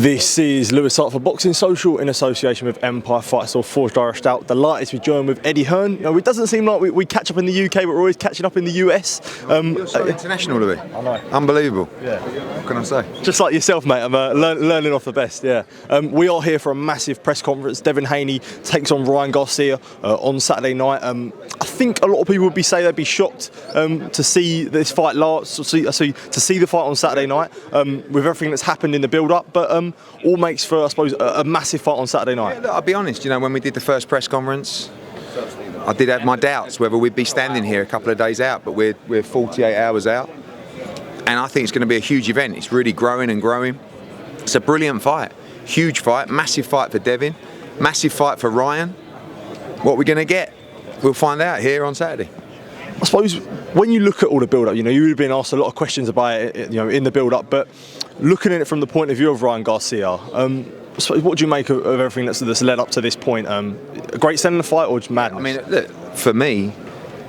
This is Lewis Hart for Boxing Social in association with Empire Fights or Forged Irish Stout. Delighted to be joined with Eddie Hearn. You know, it doesn't seem like we catch up in the UK, but we're always catching up in the US. You're so international, Louis. I know. Unbelievable. Yeah. What can I say? Just like yourself, mate. I'm learning off the best. Yeah. We are here for a massive press conference. Devin Haney takes on Ryan Garcia on Saturday night. I think a lot of people would say they'd be shocked to see this fight last. To see the fight on Saturday night with everything that's happened in the build-up, but all makes for, I suppose, a massive fight on Saturday night. Yeah, look, I'll be honest. You know, when we did the first press conference, I did have my doubts whether we'd be standing here a couple of days out, but we're 48 hours out, and I think it's going to be a huge event. It's really growing and growing. It's a brilliant fight, huge fight, massive fight for Devin, massive fight for Ryan. What we're going to get, we'll find out here on Saturday. I suppose when you look at all the build-up, you know, you would have been asked a lot of questions about it, you know, in the build-up, but looking at it from the point of view of Ryan Garcia, so what do you make of everything that's led up to this point? A great stand in the fight or just madness? I mean, look, for me,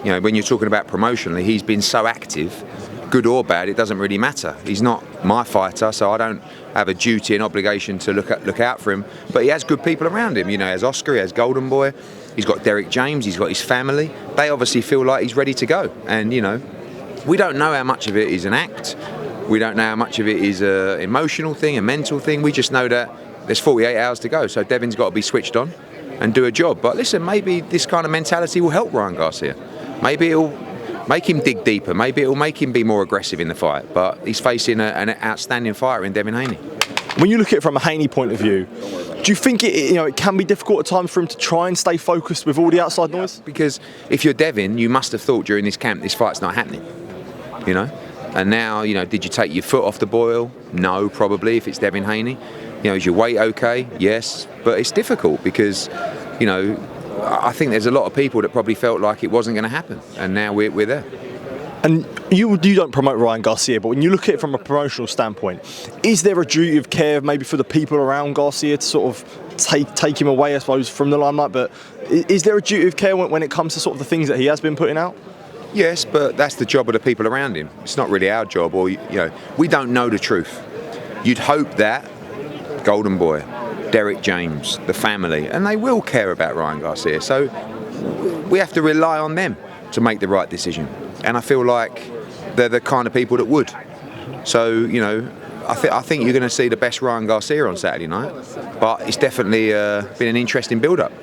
you know, when you're talking about promotionally, he's been so active, good or bad, it doesn't really matter. He's not my fighter, so I don't have a duty and obligation to look out for him. But he has good people around him. You know, he has Oscar, he has Golden Boy, he's got Derek James, he's got his family. They obviously feel like he's ready to go. And, you know, we don't know how much of it is an act. We don't know how much of it is an emotional thing, a mental thing. We just know that there's 48 hours to go. So Devin's got to be switched on and do a job. But listen, maybe this kind of mentality will help Ryan Garcia. Maybe it'll make him dig deeper. Maybe it'll make him be more aggressive in the fight. But he's facing an outstanding fighter in Devin Haney. When you look at it from a Haney point of view, do you think it can be difficult at times for him to try and stay focused with all the outside noise? Because if you're Devin, you must have thought during this camp this fight's not happening. You know? And now, you know, did you take your foot off the boil? No, probably, if it's Devin Haney. You know, is your weight okay? Yes. But it's difficult because, you know, I think there's a lot of people that probably felt like it wasn't going to happen. And now we're there. And you don't promote Ryan Garcia, but when you look at it from a promotional standpoint, is there a duty of care maybe for the people around Garcia to sort of take him away, I suppose, from the limelight? But is there a duty of care when it comes to sort of the things that he has been putting out? Yes, but that's the job of the people around him. It's not really our job, or, you know, we don't know the truth. You'd hope that Golden Boy, Derek James, the family, and they will care about Ryan Garcia. So we have to rely on them to make the right decision. And I feel like they're the kind of people that would. So, you know, I think you're going to see the best Ryan Garcia on Saturday night. But it's definitely been an interesting build-up.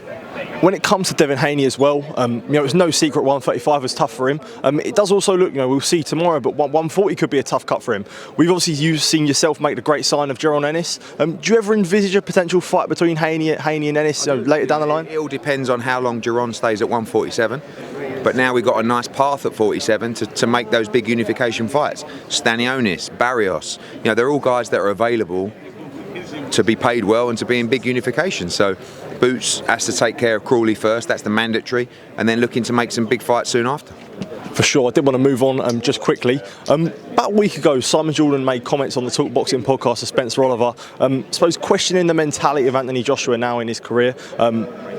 When it comes to Devin Haney as well, you know, it's no secret 135 was tough for him. It does also look, you know, we'll see tomorrow, but 140 could be a tough cut for him. We've obviously seen yourself make the great sign of Jaron Ennis. Do you ever envisage a potential fight between Haney and Ennis, you know, later down the line? It all depends on how long Jaron stays at 147. But now we've got a nice path at 47 to make those big unification fights. Stanionis, Barrios, you know, they're all guys that are available to be paid well and to be in big unification. So Boots has to take care of Crawley first, that's the mandatory, and then looking to make some big fights soon after. For sure. I did want to move on just quickly. About a week ago, Simon Jordan made comments on the Talk Boxing podcast of Spencer Oliver, I suppose questioning the mentality of Anthony Joshua now in his career.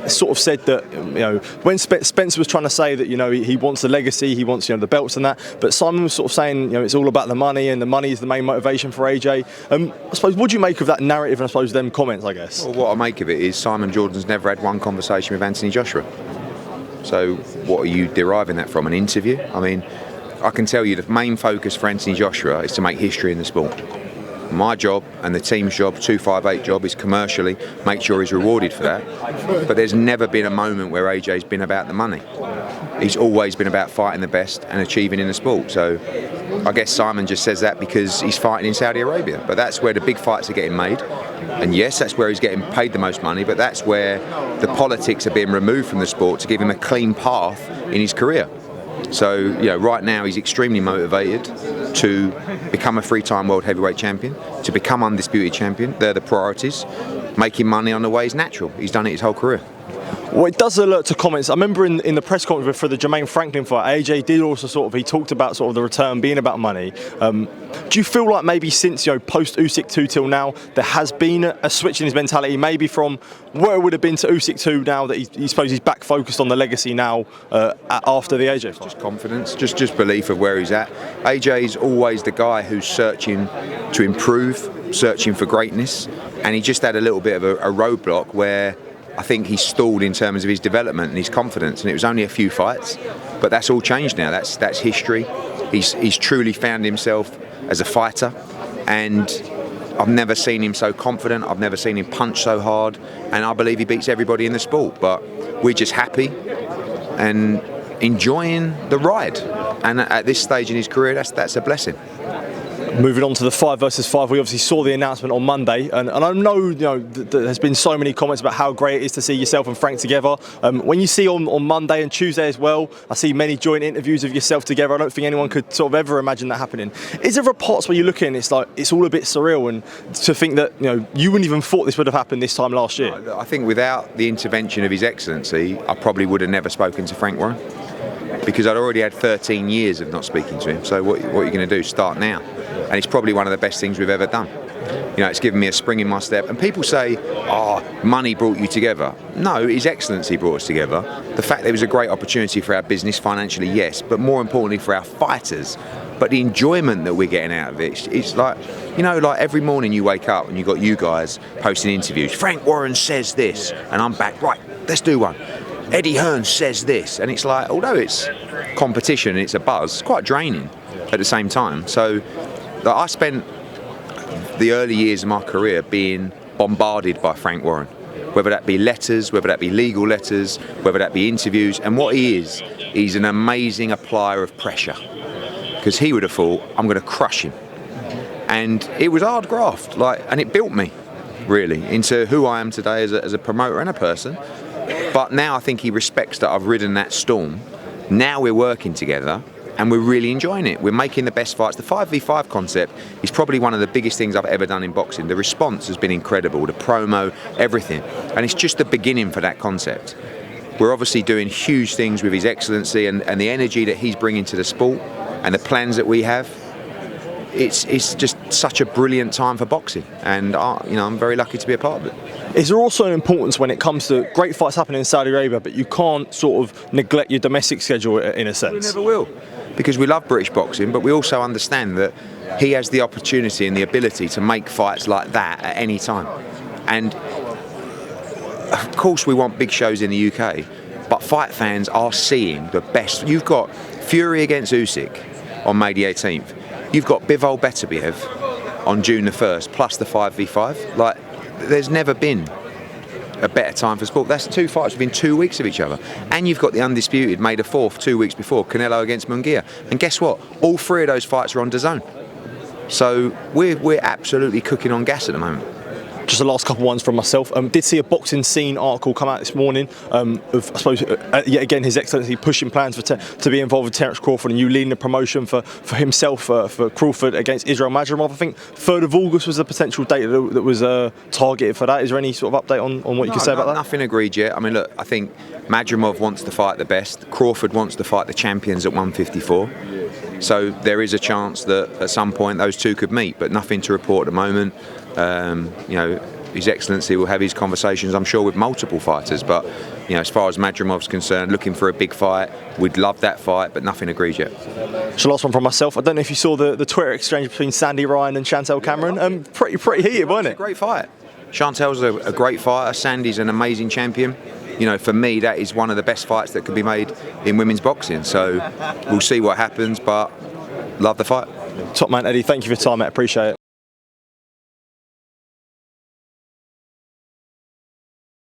Sort of said that, you know, when Spencer was trying to say that, you know, he wants the legacy, he wants, you know, the belts and that, but Simon was sort of saying, you know, it's all about the money and the money is the main motivation for AJ. I suppose, what do you make of that narrative and I suppose them comments, I guess? Well, what I make of it is Simon Jordan's never had one conversation with Anthony Joshua. So what are you deriving that from, an interview? I mean, I can tell you the main focus for Anthony Joshua is to make history in the sport. My job and the team's job, 258 job, is commercially make sure he's rewarded for that. But there's never been a moment where AJ's been about the money. He's always been about fighting the best and achieving in the sport. So I guess Simon just says that because he's fighting in Saudi Arabia. But that's where the big fights are getting made. And yes, that's where he's getting paid the most money, but that's where the politics are being removed from the sport to give him a clean path in his career. So, you know, right now he's extremely motivated to become a three-time world heavyweight champion, to become undisputed champion. They're the priorities. Making money on the way is natural. He's done it his whole career. Well, it does alert to comments. I remember in the press conference for the Jermaine Franklin fight, AJ did also he talked about sort of the return being about money. Do you feel like maybe since, post Usyk 2 till now, there has been a switch in his mentality, maybe from where it would have been to Usyk 2 now that he's back focused on the legacy now after the AJ fight? Just confidence, just belief of where he's at. AJ's always the guy who's searching to improve, searching for greatness, and he just had a little bit of a roadblock where I think he stalled in terms of his development and his confidence, and it was only a few fights, but that's all changed now. That's history. He's truly found himself as a fighter, and I've never seen him so confident. I've never seen him punch so hard, and I believe he beats everybody in the sport. But we're just happy and enjoying the ride, and at this stage in his career, that's a blessing. Moving on to the 5 versus 5, we obviously saw the announcement on Monday, and I know there's been so many comments about how great it is to see yourself and Frank together. When you see on Monday and Tuesday as well, I see many joint interviews of yourself together. I don't think anyone could sort of ever imagine that happening. Is there parts where you look in, it's like it's all a bit surreal, and to think that you wouldn't even thought this would have happened this time last year? I think without the intervention of His Excellency, I probably would have never spoken to Frank Warren, because I'd already had 13 years of not speaking to him. So what are you going to do? Start now. And it's probably one of the best things we've ever done. It's given me a spring in my step. And people say, money brought you together. No, His Excellency brought us together. The fact there was a great opportunity for our business financially, yes, but more importantly for our fighters. But the enjoyment that we're getting out of it's like, like every morning you wake up and you've got you guys posting interviews. Frank Warren says this, and I'm back, right, let's do one. Eddie Hearn says this, and it's like, although it's competition and it's a buzz, it's quite draining at the same time. So I spent the early years of my career being bombarded by Frank Warren, whether that be letters, whether that be legal letters, whether that be interviews. And what he is, he's an amazing applier of pressure, because he would have thought, I'm going to crush him. And it was hard graft, and it built me really into who I am today as a promoter and a person. But now I think he respects that I've ridden that storm. Now we're working together, and we're really enjoying it. We're making the best fights. The 5v5 concept is probably one of the biggest things I've ever done in boxing. The response has been incredible, the promo, everything. And it's just the beginning for that concept. We're obviously doing huge things with His Excellency and the energy that he's bringing to the sport and the plans that we have. It's just such a brilliant time for boxing, and I'm very lucky to be a part of it. Is there also an importance when it comes to great fights happening in Saudi Arabia, but you can't sort of neglect your domestic schedule in a sense? We never will, because we love British boxing, but we also understand that he has the opportunity and the ability to make fights like that at any time. And of course we want big shows in the UK, but fight fans are seeing the best. You've got Fury against Usyk on May the 18th. You've got Bivol Beterbiev on June the 1st, plus the 5v5. There's never been a better time for sport. That's 2 fights within 2 weeks of each other. And you've got the undisputed May the 4th, 2 weeks before, Canelo against Munguia. And guess what? All 3 of those fights are on DAZN. So we're absolutely cooking on gas at the moment. Just the last couple ones from myself. Did see a Boxing Scene article come out this morning of, I suppose, yet again, His Excellency pushing plans to be involved with Terence Crawford, and you leading the promotion for himself, for Crawford against Israel Madrimov. I think 3rd of August was a potential date that was targeted for that. Is there any sort of update on what you can say about that? Nothing agreed yet. I mean, look, I think Madrimov wants to fight the best. Crawford wants to fight the champions at 154. So there is a chance that at some point those two could meet, but nothing to report at the moment. His Excellency will have his conversations, I'm sure, with multiple fighters, but as far as Madrimov's concerned, looking for a big fight, we'd love that fight, but nothing agreed yet. So last one from myself. I don't know if you saw the Twitter exchange between Sandy Ryan and Chantel Cameron. Pretty heated, wasn't it? It's a great fight. Chantel's a great fighter. Sandy's an amazing champion. For me, that is one of the best fights that could be made in women's boxing. So we'll see what happens, but love the fight. Top man, Eddie, thank you for your time, mate. Appreciate it.